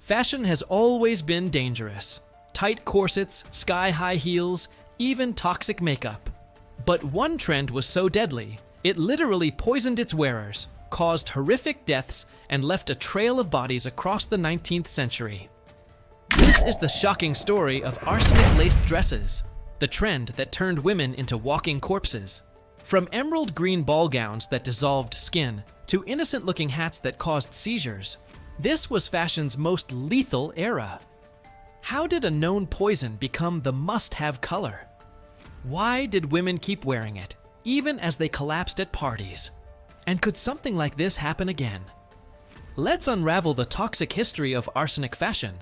Fashion has always been dangerous. Tight corsets, sky-high heels, even toxic makeup. But one trend was so deadly, it literally poisoned its wearers, caused horrific deaths, and left a trail of bodies across the 19th century. This is the shocking story of arsenic-laced dresses, the trend that turned women into walking corpses. From emerald green ball gowns that dissolved skin, to innocent-looking hats that caused seizures, this was fashion's most lethal era. How did a known poison become the must-have color? Why did women keep wearing it, even as they collapsed at parties? And could something like this happen again? Let's unravel the toxic history of arsenic fashion.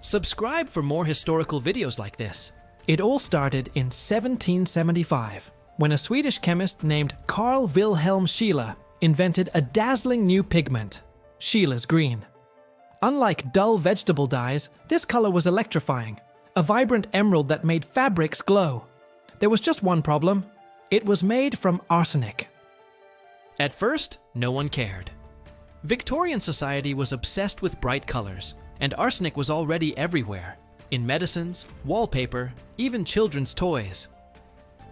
Subscribe for more historical videos like this. It all started in 1775, when a Swedish chemist named Carl Wilhelm Scheele invented a dazzling new pigment, Scheele's green. Unlike dull vegetable dyes, this color was electrifying, a vibrant emerald that made fabrics glow. There was just one problem. It was made from arsenic. At first, no one cared. Victorian society was obsessed with bright colors, and arsenic was already everywhere, in medicines, wallpaper, even children's toys.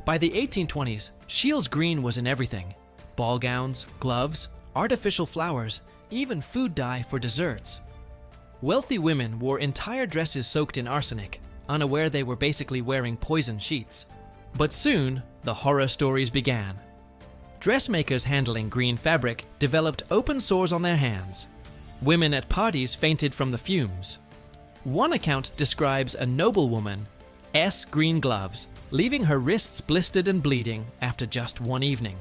By the 1820s, Scheele's green was in everything: ball gowns, gloves, artificial flowers, even food dye for desserts. Wealthy women wore entire dresses soaked in arsenic, unaware they were basically wearing poison sheets. But soon, the horror stories began. Dressmakers handling green fabric developed open sores on their hands. Women at parties fainted from the fumes. One account describes a noblewoman, green gloves, leaving her wrists blistered and bleeding after just one evening.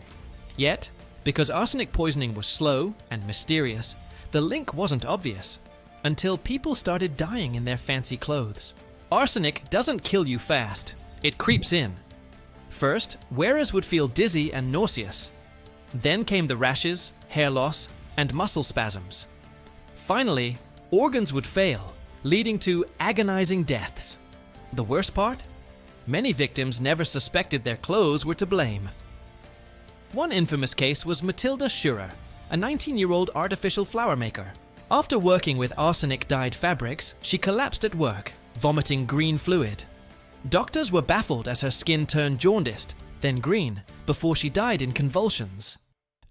Yet, because arsenic poisoning was slow and mysterious, the link wasn't obvious, until people started dying in their fancy clothes. Arsenic doesn't kill you fast, it creeps in. First, wearers would feel dizzy and nauseous. Then came the rashes, hair loss, and muscle spasms. Finally, organs would fail, leading to agonizing deaths. The worst part? Many victims never suspected their clothes were to blame. One infamous case was Matilda Schurer, a 19-year-old artificial flower maker. After working with arsenic-dyed fabrics, she collapsed at work, vomiting green fluid. Doctors were baffled as her skin turned jaundiced, then green, before she died in convulsions.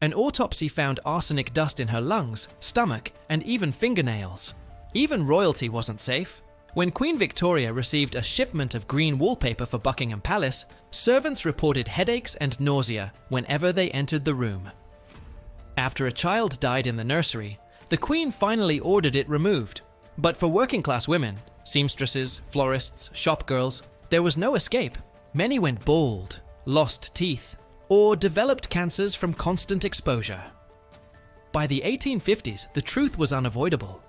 An autopsy found arsenic dust in her lungs, stomach, and even fingernails. Even royalty wasn't safe. When Queen Victoria received a shipment of green wallpaper for Buckingham Palace, servants reported headaches and nausea whenever they entered the room. After a child died in the nursery, the Queen finally ordered it removed. But for working-class women, seamstresses, florists, shopgirls, there was no escape. Many went bald, lost teeth, or developed cancers from constant exposure. By the 1850s, the truth was unavoidable.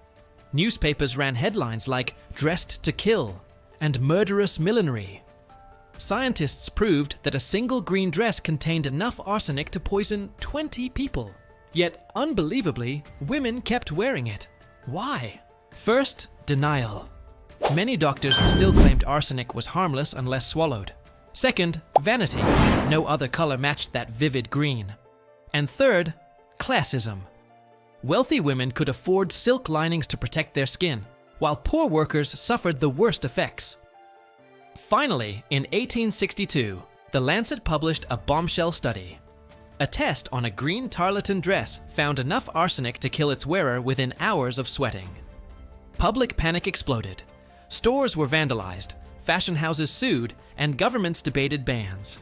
Newspapers ran headlines like "Dressed to Kill" and "Murderous Millinery." Scientists proved that a single green dress contained enough arsenic to poison 20 people. Yet, unbelievably, women kept wearing it. Why? First, denial. Many doctors still claimed arsenic was harmless unless swallowed. Second, vanity. No other color matched that vivid green. And third, classism. Wealthy women could afford silk linings to protect their skin, while poor workers suffered the worst effects. Finally, in 1862, The Lancet published a bombshell study. A test on a green tarlatan dress found enough arsenic to kill its wearer within hours of sweating. Public panic exploded. Stores were vandalized, fashion houses sued, and governments debated bans.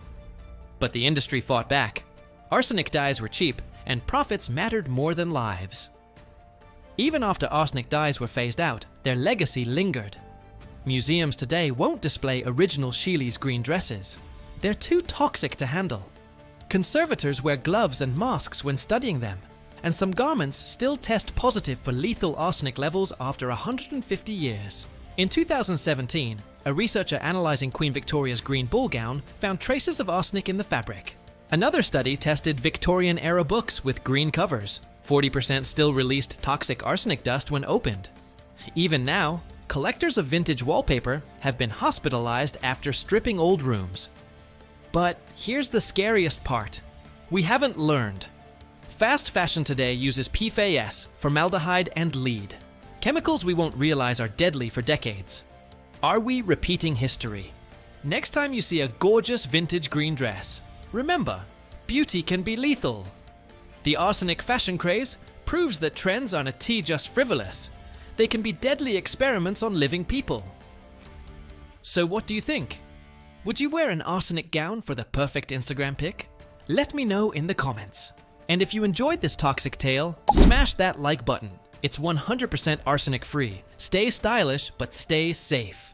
But the industry fought back. Arsenic dyes were cheap, and profits mattered more than lives. Even after arsenic dyes were phased out, their legacy lingered. Museums today won't display original Scheele's green dresses. They're too toxic to handle. Conservators wear gloves and masks when studying them, and some garments still test positive for lethal arsenic levels after 150 years. In 2017, a researcher analyzing Queen Victoria's green ball gown found traces of arsenic in the fabric. Another study tested Victorian-era books with green covers. 40% still released toxic arsenic dust when opened. Even now, collectors of vintage wallpaper have been hospitalized after stripping old rooms. But here's the scariest part. We haven't learned. Fast fashion today uses PFAS, formaldehyde, and lead. Chemicals we won't realize are deadly for decades. Are we repeating history? Next time you see a gorgeous vintage green dress, remember, beauty can be lethal. The arsenic fashion craze proves that trends aren't just frivolous. They can be deadly experiments on living people. So what do you think? Would you wear an arsenic gown for the perfect Instagram pic? Let me know in the comments. And if you enjoyed this toxic tale, smash that like button. It's 100% arsenic free. Stay stylish, but stay safe.